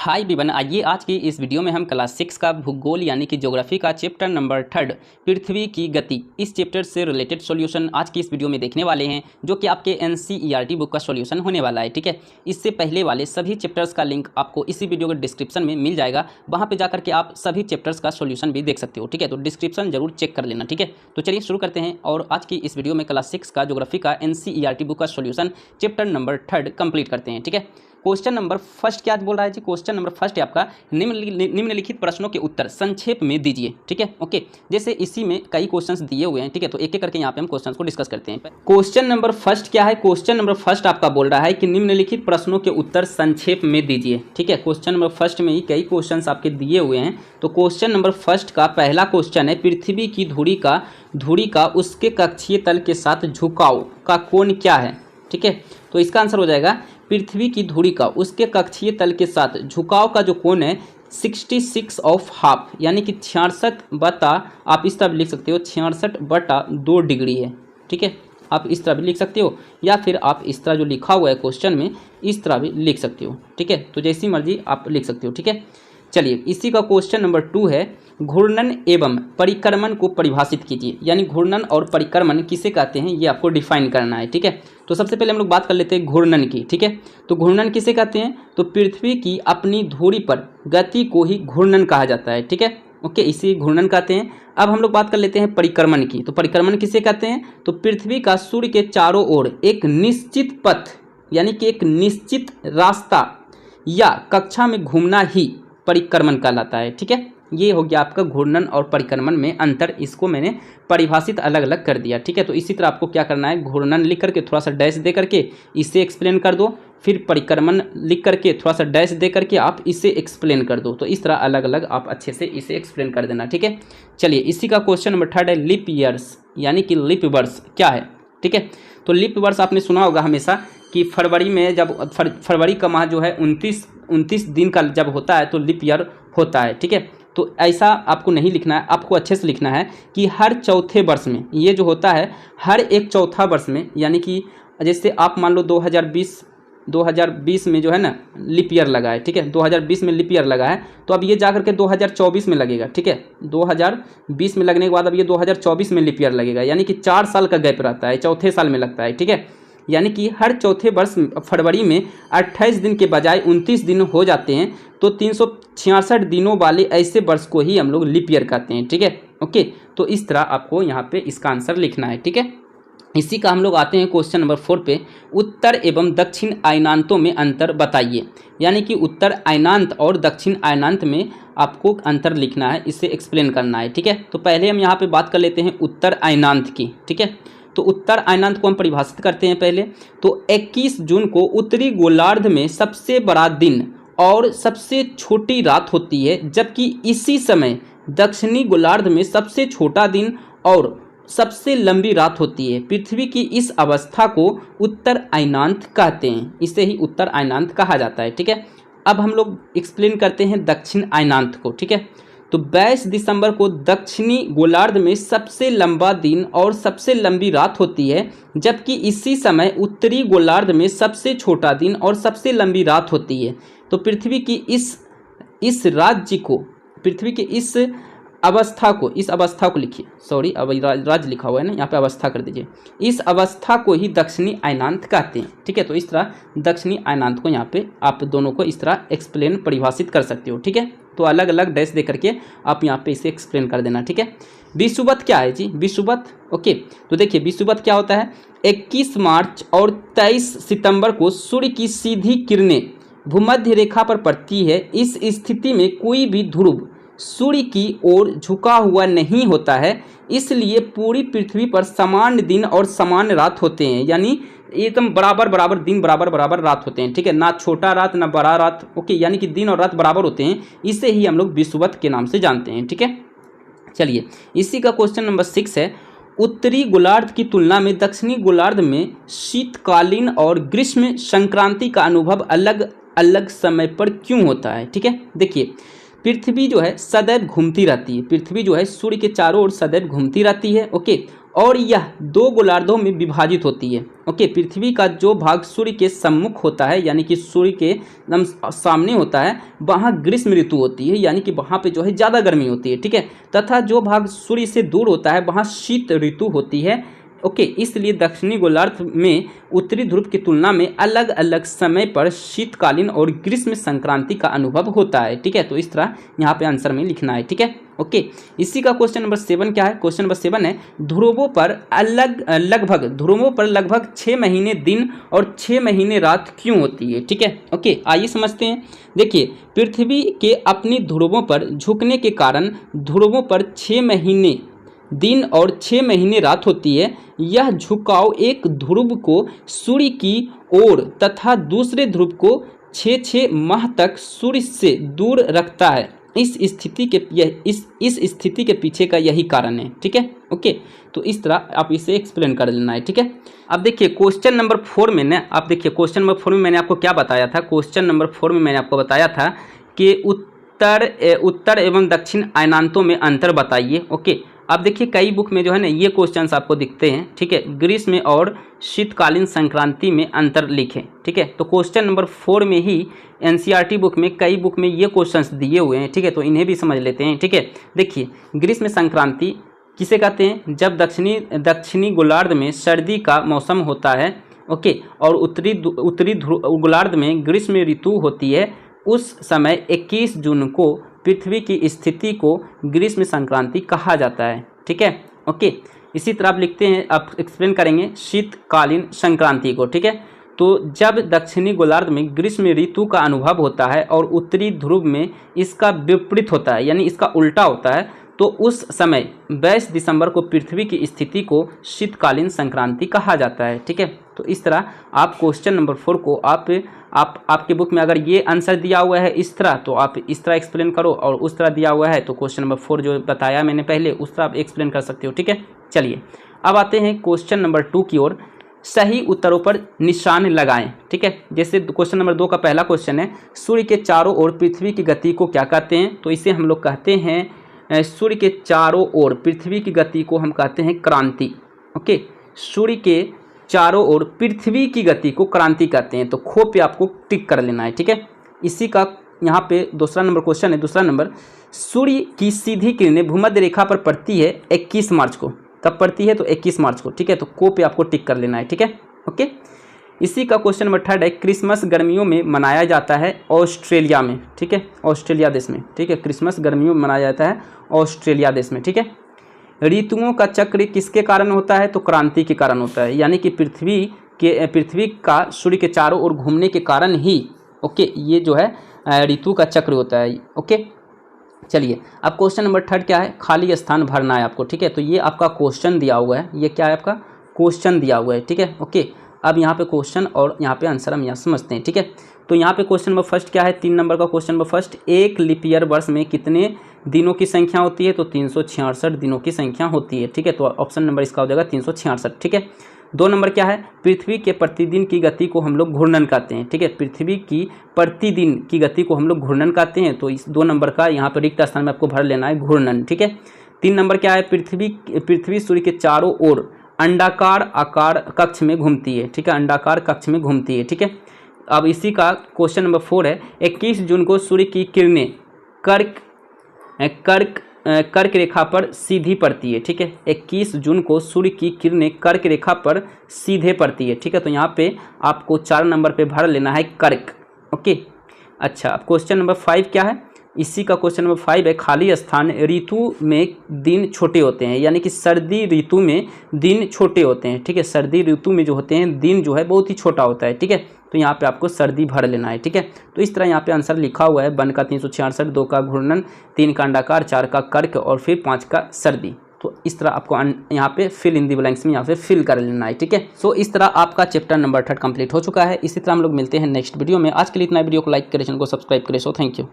Hi everyone, आइए आज की इस वीडियो में हम क्लास 6 का भूगोल यानी कि ज्योग्राफी का चैप्टर नंबर 3 पृथ्वी की गति इस चैप्टर से रिलेटेड सॉल्यूशन आज की इस वीडियो में देखने वाले हैं, जो कि आपके एनसीईआरटी बुक का सॉल्यूशन होने वाला है। ठीक है, इससे पहले वाले सभी चैप्टर्स का लिंक आपको इसी वीडियो के डिस्क्रिप्शन में मिल जाएगा, वहाँ पर जाकर के आप सभी चैप्टर्स का सॉल्यूशन भी देख सकते हो। ठीक है, तो डिस्क्रिप्शन जरूर चेक कर लेना। ठीक है, तो चलिए शुरू करते हैं और आज की इस वीडियो में क्लास 6 का ज्योग्राफी का एनसीईआरटी बुक का सॉल्यूशन चैप्टर नंबर 3 कंप्लीट करते हैं। ठीक है, क्वेश्चन नंबर फर्स्ट क्या बोल रहा है जी? क्वेश्चन नंबर फर्स्ट है आपका, निम्नलिखित प्रश्नों के उत्तर संक्षेप में दीजिए। ठीक है, ओके। जैसे इसी में कई क्वेश्चंस दिए हुए हैं, ठीक है, तो एक एक करके यहाँ पे हम क्वेश्चंस को डिस्कस करते हैं। क्वेश्चन नंबर फर्स्ट क्या है? क्वेश्चन नंबर फर्स्ट आपका बोल रहा है कि निम्नलिखित प्रश्नों के उत्तर संक्षेप में दीजिए। ठीक है, क्वेश्चन नंबर फर्स्ट में ही कई क्वेश्चन आपके दिए हुए हैं। तो क्वेश्चन नंबर फर्स्ट का पहला क्वेश्चन है, पृथ्वी की धुरी का उसके कक्षीय तल के साथ झुकाव का कोण क्या है? ठीक है, तो इसका आंसर हो जाएगा पृथ्वी की धुरी का उसके कक्षीय तल के साथ झुकाव का जो कोण है 66 ऑफ हाफ, यानी कि 66 बटा, आप इस तरह भी लिख सकते हो 66/2 डिग्री है। ठीक है, आप इस तरह भी लिख सकते हो, या फिर आप इस तरह जो लिखा हुआ है क्वेश्चन में इस तरह भी लिख सकते हो। ठीक है, तो जैसी मर्जी आप लिख सकते हो। ठीक है, चलिए इसी का क्वेश्चन नंबर 2 है, घूर्णन एवं परिक्रमण को परिभाषित कीजिए। यानी घूर्णन और परिक्रमण किसे कहते हैं ये आपको डिफाइन करना है। ठीक है, तो सबसे पहले हम लोग बात कर लेते हैं घूर्णन की। ठीक है, तो घूर्णन किसे कहते हैं? तो पृथ्वी की अपनी धुरी पर गति को ही घूर्णन कहा जाता है। ठीक है, ओके, इसी घूर्णन कहते हैं। अब हम लोग बात कर लेते हैं परिक्रमण की। तो परिक्रमण किसे कहते हैं? तो पृथ्वी का सूर्य के चारों ओर एक निश्चित पथ, यानी कि एक निश्चित रास्ता या कक्षा में घूमना ही परिक्रमण कहलाता है। ठीक है, ये हो गया आपका घूर्णन और परिक्रमण में अंतर, इसको मैंने परिभाषित अलग अलग कर दिया। ठीक है, तो इसी तरह आपको क्या करना है, घूर्णन लिख करके थोड़ा सा डैश दे करके इसे एक्सप्लेन कर दो, फिर परिक्रमण लिख करके थोड़ा सा डैश दे करके आप इसे एक्सप्लेन कर दो। तो इस तरह अलग अलग आप अच्छे से इसे एक्सप्लेन कर देना। ठीक है, चलिए इसी का क्वेश्चन नंबर 3 है, लीप ईयर्स यानी कि लीप वर्ष क्या है? ठीक है, तो लीप वर्ष आपने सुना होगा हमेशा कि फरवरी में जब फरवरी का माह जो है 29 दिन का जब होता है तो लीप ईयर होता है। ठीक है, तो ऐसा आपको नहीं लिखना है, आपको अच्छे से लिखना है कि हर चौथे वर्ष में ये जो होता है, हर एक चौथा वर्ष में, यानी कि जैसे आप मान लो 2020 में जो है ना लीप ईयर लगा है। ठीक है, 2020 में लीप ईयर लगा है, तो अब ये जा करके 2024 में लगेगा। ठीक है, 2020 में लगने के बाद अब ये 2024 में लीप ईयर लगेगा, यानी कि 4 साल का गैप रहता है, चौथे साल में लगता है। ठीक है, यानी कि हर चौथे वर्ष फरवरी में 28 दिन के बजाय 29 दिन हो जाते हैं, तो 366 दिनों वाले ऐसे वर्ष को ही हम लोग लीप ईयर कहते हैं। ठीक है, ओके, तो इस तरह आपको यहाँ पे इसका आंसर लिखना है। ठीक है, इसी का हम लोग आते हैं क्वेश्चन नंबर 4 पे, उत्तर एवं दक्षिण अयनांतों में अंतर बताइए। यानी कि उत्तर अयनांत और दक्षिण अयनांत में आपको अंतर लिखना है, इसे एक्सप्लेन करना है। ठीक है, तो पहले हम यहाँ पे बात कर लेते हैं उत्तर अयनांत की। ठीक है, तो उत्तर अयनांत को हम परिभाषित करते हैं पहले। तो 21 जून को उत्तरी गोलार्ध में सबसे बड़ा दिन और सबसे छोटी रात होती है, जबकि इसी समय दक्षिणी गोलार्ध में सबसे छोटा दिन और सबसे लंबी रात होती है। पृथ्वी की इस अवस्था को उत्तर अयनांत कहते हैं, इसे ही उत्तर अयनांत कहा जाता है। ठीक है, अब हम लोग एक्सप्लेन करते हैं दक्षिण अयनांत को। ठीक है, तो 22 दिसंबर को दक्षिणी गोलार्ध में सबसे लंबा दिन और सबसे लंबी रात होती है, जबकि इसी समय उत्तरी गोलार्ध में सबसे छोटा दिन और सबसे लंबी रात होती है। तो पृथ्वी की इस राज्य को, पृथ्वी के इस अवस्था को लिखिए, सॉरी अब राज्य लिखा हुआ है ना, यहाँ पे अवस्था कर दीजिए। इस अवस्था को ही दक्षिणी अयनांत कहते हैं। ठीक है, तो इस तरह दक्षिणी अयनांत को यहाँ पे आप दोनों को इस तरह एक्सप्लेन परिभाषित कर सकते हो। ठीक है, तो अलग अलग डैश दे करके आप यहाँ पे इसे एक्सप्लेन कर देना। ठीक है, विषुवत क्या है जी? विषुवत, ओके, तो देखिए विषुवत क्या होता है, 21 मार्च और 23 सितंबर को सूर्य की सीधी किरणें भूमध्य रेखा पर पड़ती है। इस स्थिति में कोई भी ध्रुव सूर्य की ओर झुका हुआ नहीं होता है, इसलिए पूरी पृथ्वी पर समान दिन और समान रात होते हैं। यानी एकदम बराबर दिन बराबर रात होते हैं। ठीक है, ना छोटा रात ना बड़ा रात, ओके, यानी कि दिन और रात बराबर होते हैं, इसे ही हम लोग विषुवत के नाम से जानते हैं। ठीक है, चलिए इसी का क्वेश्चन नंबर 6 है, उत्तरी गोलार्ध की तुलना में दक्षिणी गोलार्ध में शीतकालीन और ग्रीष्म संक्रांति का अनुभव अलग अलग समय पर क्यों होता है? ठीक है, देखिए पृथ्वी जो है सदैव घूमती रहती है, पृथ्वी जो है सूर्य के चारों ओर सदैव घूमती रहती है। ओके, और यह दो गोलार्धों में विभाजित होती है। ओके, पृथ्वी का जो भाग सूर्य के सम्मुख होता है यानी कि सूर्य के एकदम सामने होता है, वहाँ ग्रीष्म ऋतु होती है, यानी कि वहाँ पे जो है ज़्यादा गर्मी होती है, ठीक है। तथा जो भाग सूर्य से दूर होता है वहाँ शीत ऋतु होती है। ओके, इसलिए दक्षिणी गोलार्ध में उत्तरी ध्रुव की तुलना में अलग अलग समय पर शीतकालीन और ग्रीष्म संक्रांति का अनुभव होता है, ठीक है। तो इस तरह यहाँ पे आंसर में लिखना है, ठीक है। ओके, इसी का क्वेश्चन नंबर 7 क्या है? क्वेश्चन नंबर 7 है ध्रुवों पर लगभग 6 महीने दिन और 6 महीने रात क्यों होती है, ठीक है। ओके, आइए समझते हैं। देखिए, पृथ्वी के अपनी ध्रुवों पर झुकने के कारण ध्रुवों पर 6 महीने दिन और 6 महीने रात होती है। यह झुकाव एक ध्रुव को सूर्य की ओर तथा दूसरे ध्रुव को 6 माह तक सूर्य से दूर रखता है। इस स्थिति के पीछे का यही कारण है, ठीक है। ओके, तो इस तरह आप इसे एक्सप्लेन कर लेना है, ठीक है। अब देखिए क्वेश्चन नंबर 4 में ना, आप देखिए क्वेश्चन नंबर 4 में मैंने आपको क्या बताया था? क्वेश्चन नंबर 4 में मैंने आपको बताया था कि उत्तर एवं दक्षिण अयनांतों में अंतर बताइए। ओके, अब देखिए कई बुक में जो है ना ये क्वेश्चंस आपको दिखते हैं, ठीक है। ग्रीष्म और शीतकालीन संक्रांति में अंतर लिखें, ठीक है। तो क्वेश्चन नंबर 4 में ही एनसीईआरटी बुक में कई बुक में ये क्वेश्चंस दिए हुए हैं, ठीक है। तो इन्हें भी समझ लेते हैं, ठीक है। देखिए, ग्रीष्म संक्रांति किसे कहते हैं? जब दक्षिणी गोलार्ध में सर्दी का मौसम होता है, ओके, और उत्तरी गोलार्ध में ग्रीष्म ऋतु होती है। उस समय 21 जून को पृथ्वी की स्थिति को ग्रीष्म संक्रांति कहा जाता है, ठीक है। ओके, इसी तरह आप लिखते हैं, आप एक्सप्लेन करेंगे शीतकालीन संक्रांति को, ठीक है। तो जब दक्षिणी गोलार्ध में ग्रीष्म ऋतु का अनुभव होता है और उत्तरी ध्रुव में इसका विपरीत होता है, यानी इसका उल्टा होता है, तो उस समय 22 दिसंबर को पृथ्वी की स्थिति को शीतकालीन संक्रांति कहा जाता है, ठीक है। तो इस तरह आप क्वेश्चन नंबर 4 को आपके बुक में अगर ये आंसर दिया हुआ है इस तरह, तो आप इस तरह एक्सप्लेन करो, और उस तरह दिया हुआ है तो क्वेश्चन नंबर 4 जो बताया मैंने पहले उस तरह आप एक्सप्लेन कर सकते हो, ठीक है। चलिए अब आते हैं क्वेश्चन नंबर 2 की ओर। सही उत्तरों पर निशान लगाएं, ठीक है। जैसे क्वेश्चन नंबर 2 का पहला क्वेश्चन है, सूर्य के चारों ओर पृथ्वी की गति को क्या कहते हैं? तो इसे हम लोग कहते हैं सूर्य के चारों ओर पृथ्वी की गति को हम कहते हैं क्रांति। ओके, सूर्य के चारों ओर पृथ्वी की गति को क्रांति कहते हैं। तो खो पे आपको टिक कर लेना है, ठीक है। इसी का यहाँ पे दूसरा नंबर क्वेश्चन है। दूसरा नंबर, सूर्य की सीधी किरणें भूमध्य रेखा पर पड़ती है 21 मार्च को। कब पड़ती है? तो 21 मार्च को, ठीक है। तो को पे आपको टिक कर लेना है, ठीक है। ओके, इसी का क्वेश्चन नंबर 3 है, क्रिसमस गर्मियों में मनाया जाता है ऑस्ट्रेलिया में, ठीक है, ऑस्ट्रेलिया देश में, ठीक है। क्रिसमस गर्मियों में मनाया जाता है ऑस्ट्रेलिया देश में, ठीक है। ऋतुओं का चक्र किसके कारण होता है? तो क्रांति के कारण होता है, यानी कि पृथ्वी का सूर्य के चारों ओर घूमने के कारण ही, ओके, ये जो है ऋतु का चक्र होता है। ओके, चलिए अब क्वेश्चन नंबर 3 क्या है? खाली स्थान भरना है आपको, ठीक है। तो ये आपका क्वेश्चन दिया हुआ है, ये क्या है आपका क्वेश्चन दिया हुआ है, ठीक है। ओके, अब यहाँ पे क्वेश्चन और यहाँ पे आंसर हम यहाँ समझते हैं, ठीक है। तो यहाँ पे क्वेश्चन नंबर 1 क्या है? 3 नंबर का क्वेश्चन नंबर 1, एक लीप ईयर वर्ष में कितने दिनों की संख्या होती है? तो 366 दिनों की संख्या होती है, ठीक है। तो ऑप्शन नंबर इसका हो जाएगा 366, ठीक है। 2 नंबर क्या है? पृथ्वी के प्रतिदिन की गति को हम लोग घूर्णन कहते हैं, ठीक है। पृथ्वी की प्रतिदिन की गति को हम लोग घूर्णन कहते हैं। तो इस 2 नंबर का यहाँ पर रिक्त स्थान में आपको भर लेना है घूर्णन, ठीक है। 3 नंबर क्या है? पृथ्वी सूर्य के चारों ओर अंडाकार आकार कक्ष में घूमती है, ठीक है, अंडाकार कक्ष में घूमती है, ठीक है। अब इसी का क्वेश्चन नंबर 4 है, 21 जून को सूर्य की किरणें कर्क रेखा पर सीधी पड़ती है, ठीक है। 21 जून को सूर्य की किरणें कर्क रेखा पर सीधे पड़ती है, ठीक है। तो यहाँ पे आपको 4 नंबर पे भर लेना है कर्क। ओके, अच्छा, अब क्वेश्चन नंबर 5 क्या है? इसी का क्वेश्चन नंबर 5 है, खाली स्थान ऋतु में दिन छोटे होते हैं, यानी कि सर्दी ऋतु में दिन छोटे होते हैं, ठीक है। सर्दी ऋतु में जो होते हैं दिन जो है बहुत ही छोटा होता है, ठीक है। तो यहाँ पे आपको सर्दी भर लेना है, ठीक है। तो इस तरह यहाँ पे आंसर लिखा हुआ है, 1 का 366, 2 का घूर्णन, 3 का अंडाकार, 4 का कर्क और फिर 5 का सर्दी। तो इस तरह आपको यहाँ पे फिल इन दी ब्लैंक्स में यहाँ पे फिल कर लेना है, ठीक है। सो इस तरह आपका चैप्टर नंबर 3 कंप्लीट हो चुका है। इसी तरह हम लोग मिलते हैं नेक्स्ट वीडियो में। आज के लिए इतना, वीडियो को लाइक करें, चैनल को सब्सक्राइब करें। So thank you.